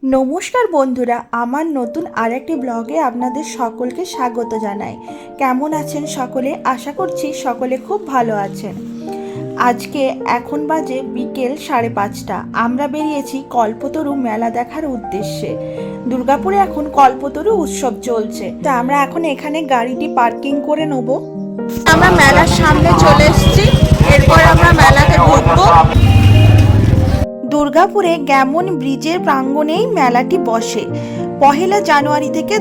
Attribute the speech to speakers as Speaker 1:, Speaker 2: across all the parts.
Speaker 1: নমস্কার বন্ধুরা, আমার নতুন আরেকটি ব্লগে আপনাদের সকলকে স্বাগত জানাই। কেমন আছেন সকলে? আশা করছি সকলে খুব ভালো আছেন। আজকে এখন বাজে বিকেল 5:30। আমরা বেরিয়েছি কল্পতরু মেলা দেখার উদ্দেশ্যে। দুর্গাপুরে এখন কল্পতরু উৎসব চলছে, তা আমরা এখন এখানে গাড়িটি পার্কিং করে নেব। আমরা মেলার সামনে চলে এসেছি, এরপর আমরা মেলাতে ঢুকবো। দুর্গাপুরে গ্যামন ব্রিজের প্রাঙ্গণেই মেলাটি বসে। 1 জানুয়ারি থেকে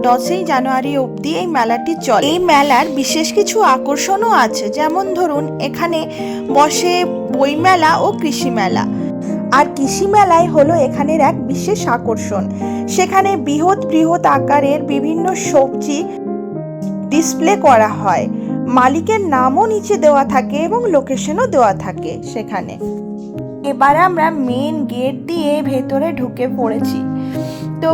Speaker 1: 10 জানুয়ারি অবধি এই মেলাটি চলে। এই মেলার বিশেষ কিছু আকর্ষণও আছে, যেমন ধরুন এখানে বসে বই মেলা ও কৃষি মেলা। আর কৃষি মেলায় হলো এখানের এক বিশেষ আকর্ষণ। সেখানে বৃহৎ বৃহৎ আকারের বিভিন্ন সবজি ডিসপ্লে করা হয়। মালিকের নামও নিচে দেওয়া থাকে এবং লোকেশনও দেওয়া থাকে সেখানে। এবার আমরা মেন গেট দিয়ে ভেতরে ঢুকে পড়েছি। তো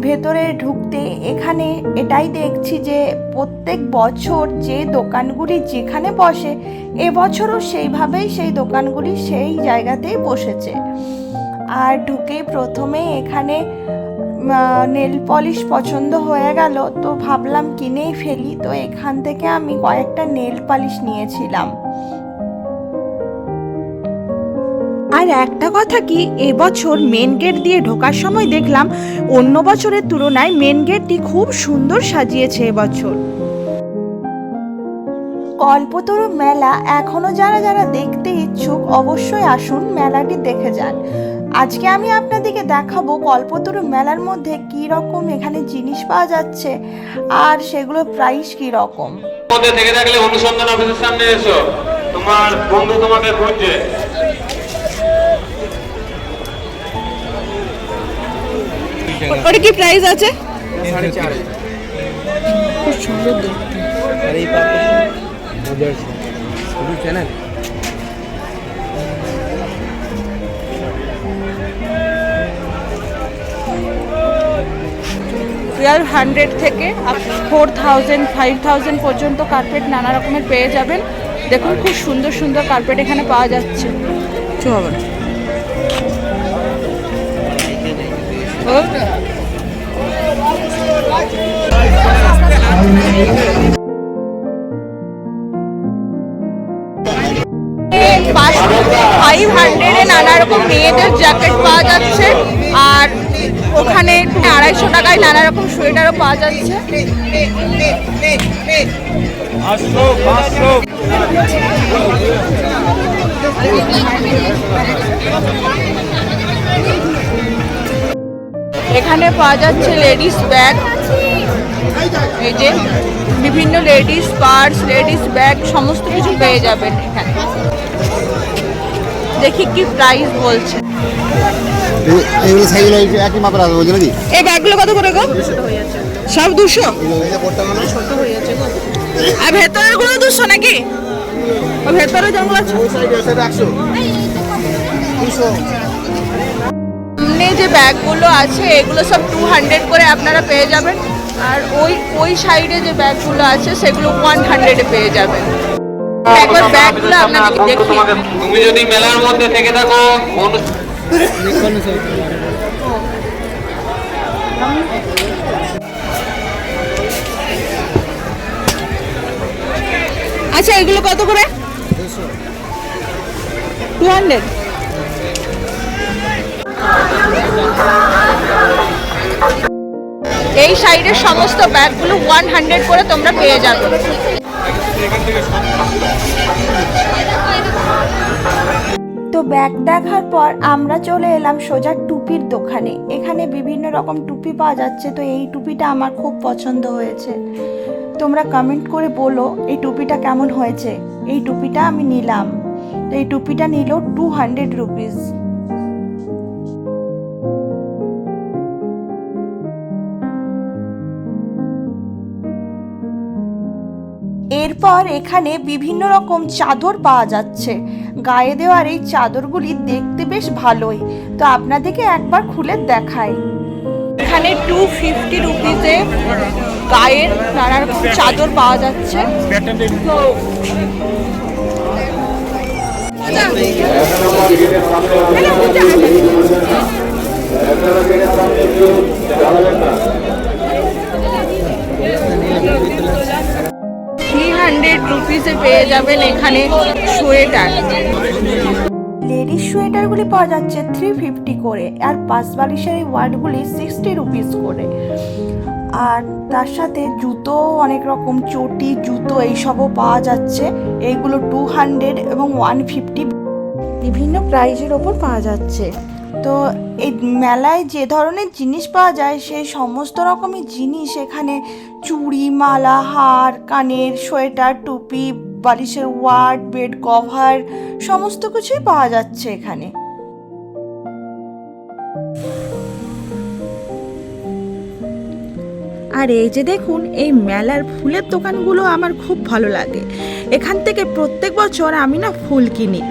Speaker 1: ভেতরে ঢুকতে এখানে এটাই দেখছি যে প্রত্যেক বছর যে দোকানগুলি যেখানে বসে, এবছরও সেইভাবেই সেই দোকানগুলি সেই জায়গাতেই বসেছে। আর ঢুকেই প্রথমে এখানে নেল পলিশ পছন্দ হয়ে গেল, তো ভাবলাম কিনেই ফেলি। তো এখান থেকে আমি কয়েকটা নেল পলিশ নিয়েছিলাম। আর একটা কথা কি, এবছর মেন গেট দিয়ে ঢোকার সময় দেখলাম অন্য বছরের তুলনায় মেন গেটটি খুব সুন্দর সাজিয়েছে এবছর। কল্পতরু মেলা এখনো যারা যারা দেখতে ইচ্ছুক অবশ্যই আসুন, মেলাটি দেখে যান। আজকে আমি আপনাদেরকে দেখাবো কল্পতরু মেলার মধ্যে কি রকম এখানে জিনিস পাওয়া যাচ্ছে আর সেগুলোর প্রাইস কি রকম।
Speaker 2: মধ্যে থেকে থাকলে অনুসন্ধান অফিসের সামনে এসো, তোমার বন্ধু তোমাকে খুঁজছে।
Speaker 1: ওটা কি প্রাইস আছে?
Speaker 3: 4.5
Speaker 1: খুব সুন্দর দেখতে।
Speaker 3: আর এই পাপড় মজার শুধু চ্যানেল
Speaker 1: 1200 থেকে 4000 5000 পর্যন্ত কার্পেট নানা রকমের পেয়ে যাবেন। দেখুন খুব সুন্দর সুন্দর কার্পেট এখানে পাওয়া যাচ্ছে। কিছু হবে না। নানা রকম মেয়েদের জ্যাকেট পাওয়া যাচ্ছে, আর ওখানে 250 টাকায় নানা রকম সোয়েটারও পাওয়া যাচ্ছে। এখানে পাওয়া যাচ্ছে লেডিস ব্যাগ, এই যে বিভিন্ন লেডিস পার্স, লেডিস ব্যাগ সমস্ত কিছু পেয়ে যাবেন এখানে। দেখি কি প্রাইস বলছে।
Speaker 4: এগুলো সাইজ একই মাপের আছে বলছো নাকি?
Speaker 1: এই ব্যাগগুলো কত করে গো? সব 200?
Speaker 4: ছোট হয়ে যাচ্ছে গো।
Speaker 1: আর ভেতরের গুলো 200 নাকি? ও ভেতরে যেগুলো আছে
Speaker 4: ওই সাইডে 100 200।
Speaker 1: সামনে যে ব্যাগগুলো আছে এগুলো সব 200 করে আপনারা পেয়ে যাবেন। আর ওই সাইডে যে ব্যাগগুলো আছে সেগুলো 100 এ পেয়ে যাবেন। একবার ব্যাগগুলো আপনাদেরকে দেখিয়ে।
Speaker 2: তুমি যদি মেলার মধ্যে থেকে থাকো,
Speaker 1: আচ্ছা এগুলো কত করে? 200। এই সাইডের সমস্ত ব্যাগগুলো 100 করে তোমরা পেয়ে যাবে। তো ব্যাগ দেখার পর আমরা চলে এলাম সোজা টুপির দোকানে। এখানে বিভিন্ন রকম টুপি পাওয়া যাচ্ছে। তো এই টুপিটা আমার খুব পছন্দ হয়েছে। তোমরা কমেন্ট করে বলো এই টুপিটা কেমন হয়েছে। এই টুপিটা আমি নিলাম। তো এই টুপিটা নিল 200 রুপিস। এরপর এখানে বিভিন্ন রকম চাদর পাওয়া যাচ্ছে। গায়ে দেওয়ার এই চাদরগুলি দেখতে বেশ ভালোই। তো আপনাদেরকে একবার খুলে দেখাই। এখানে 250 রুপিসে গায়ের নানা রকম চাদর পাওয়া যাচ্ছে। তো ₹300 পেয়ে যাবেন এখানে সোয়েটার। লেডিস সোয়েটারগুলি পাওয়া যাচ্ছে 350 করে, আর পাঁচ বালিশের এই ওয়ার্ডগুলি 60 রুপিস করে। আর তার সাথে জুতো, অনেক রকম চটি, জুতো এইসবও পাওয়া যাচ্ছে। এইগুলো 200 এবং 150 বিভিন্ন প্রাইজের ওপর পাওয়া যাচ্ছে। তো এই মেলায় যে ধরনের জিনিস পাওয়া যায় সেই সমস্ত রকমের জিনিস এখানে, চুড়ি, মালা, হার, কানের, সোয়েটার, টুপি, বালিশের ওয়ার্ড, বেড কভার, সমস্ত কিছুই পাওয়া যাচ্ছে এখানে। আর এই যে দেখুন, এই মেলার ফুলের দোকানগুলো আমার খুব ভালো লাগে। এখান থেকে প্রত্যেক বছর আমি না ফুল কিনি।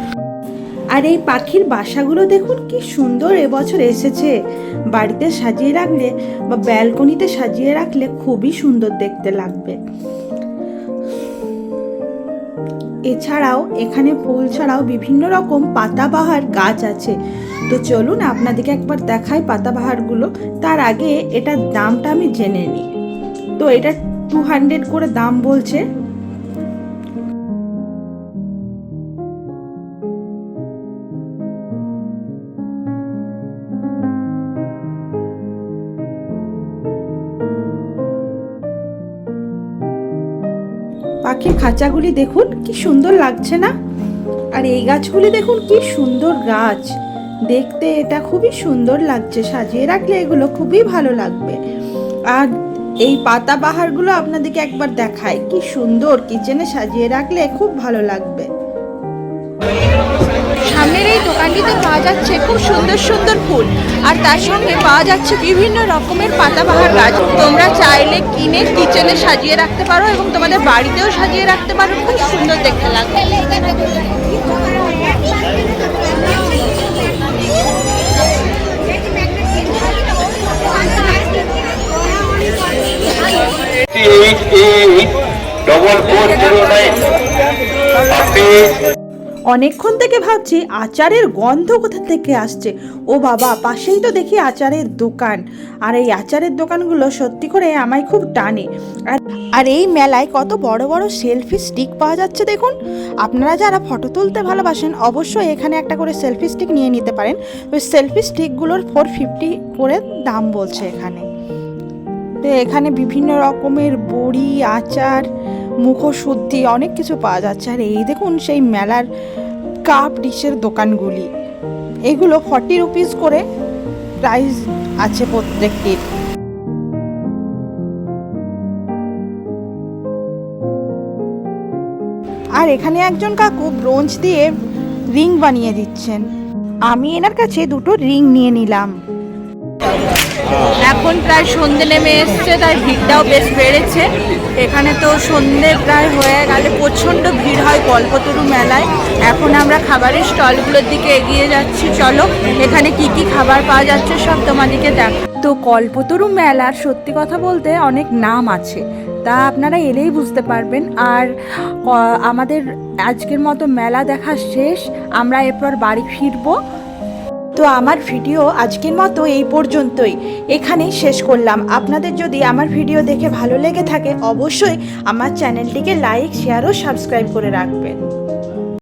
Speaker 1: আর এই পাখির বাসাগুলো দেখুন কি সুন্দর এবছর এসেছে। বাড়িতে সাজিয়ে রাখলে বা ব্যালকনিতে সাজিয়ে রাখলে খুবই সুন্দর দেখতে লাগবে। এছাড়াও এখানে ফুল ছাড়াও বিভিন্ন রকম পাতাবাহার গাছ আছে। তো চলুন আপনাদেরকে একবার দেখাই পাতাবাহারগুলো। তার আগে এটার দামটা আমি জেনে নিই। তো এটা 200 করে দাম বলছে। পাখির খাঁচাগুলি দেখুন কি সুন্দর লাগছে না? আর এই গাছগুলি দেখুন কি সুন্দর গাছ, দেখতে এটা খুবই সুন্দর লাগছে। সাজিয়ে রাখলে এগুলো খুবই ভালো লাগবে। আর এই পাতাবাহারগুলো আপনাদেরকে একবার দেখাই, কি সুন্দর কিচেনে সাজিয়ে রাখলে খুব ভালো লাগবে। সামনের এই দোকানটিতে পাওয়া যাচ্ছে খুব সুন্দর সুন্দর ফুল, আর তার সঙ্গে পাওয়া যাচ্ছে বিভিন্ন রকমের পাতাবাহার গাছ। তোমরা চাইলে কিনে কিচেনে সাজিয়ে রাখতে পারো এবং তোমাদের বাড়িতেও সাজিয়ে রাখতে পারো, খুব সুন্দর দেখতে লাগবে। অনেকক্ষণ থেকে ভাবছি আচারের গন্ধ কোথা থেকে আসছে। ও বাবা, পাশেই তো দেখি আচারের দোকান। আর এই আচারের দোকানগুলো সত্যি করে আমায় খুব টানে। আর এই মেলায় কত বড় বড় সেলফি স্টিক পাওয়া যাচ্ছে দেখুন। আপনারা যারা ফটো তুলতে ভালোবাসেন অবশ্যই এখানে একটা করে সেলফি স্টিক নিয়ে নিতে পারেন। ওই সেলফি স্টিকগুলোর 450 করে দাম বলছে এখানে। তো এখানে বিভিন্ন রকমের বড়ি, আচার, মুখশুদ্ধি অনেক কিছু পাওয়া যাচ্ছে। আর এই দেখুন সেই মেলার কাপ ডিশের দোকানগুলি, এগুলো 40 রুপিস করে প্রাইস আছে প্রত্যেকটির। আর এখানে একজন কাকু ব্রোঞ্জ দিয়ে রিং বানিয়ে দিচ্ছেন। আমি এনার কাছে দুটো রিং নিয়ে নিলাম। এখন প্রায় সন্ধে নেমে এসছে, তাই ভিড়টাও বেশ বেড়েছে। এখানে তো সন্ধে প্রায় হয়ে গেলে প্রচণ্ড ভিড় হয় কল্পতরু মেলায়। এখন আমরা খাবারের স্টলগুলোর দিকে এগিয়ে যাচ্ছি। চলো এখানে কি কি খাবার পাওয়া যাচ্ছে সব তোমাদেরকে দেখ। তো কল্পতরু মেলার সত্যি কথা বলতে অনেক নাম আছে, তা আপনারা এলেই বুঝতে পারবেন। আর আমাদের আজকের মতো মেলা দেখা শেষ, আমরা এরপর বাড়ি ফিরবো। তো আমার ভিডিও আজকের মতো এই পর্যন্তই, এখানেই শেষ করলাম। আপনাদের যদি আমার ভিডিও দেখে ভালো লেগে থাকে অবশ্যই আমার চ্যানেলটিকে লাইক, শেয়ার ও সাবস্ক্রাইব করে রাখবেন।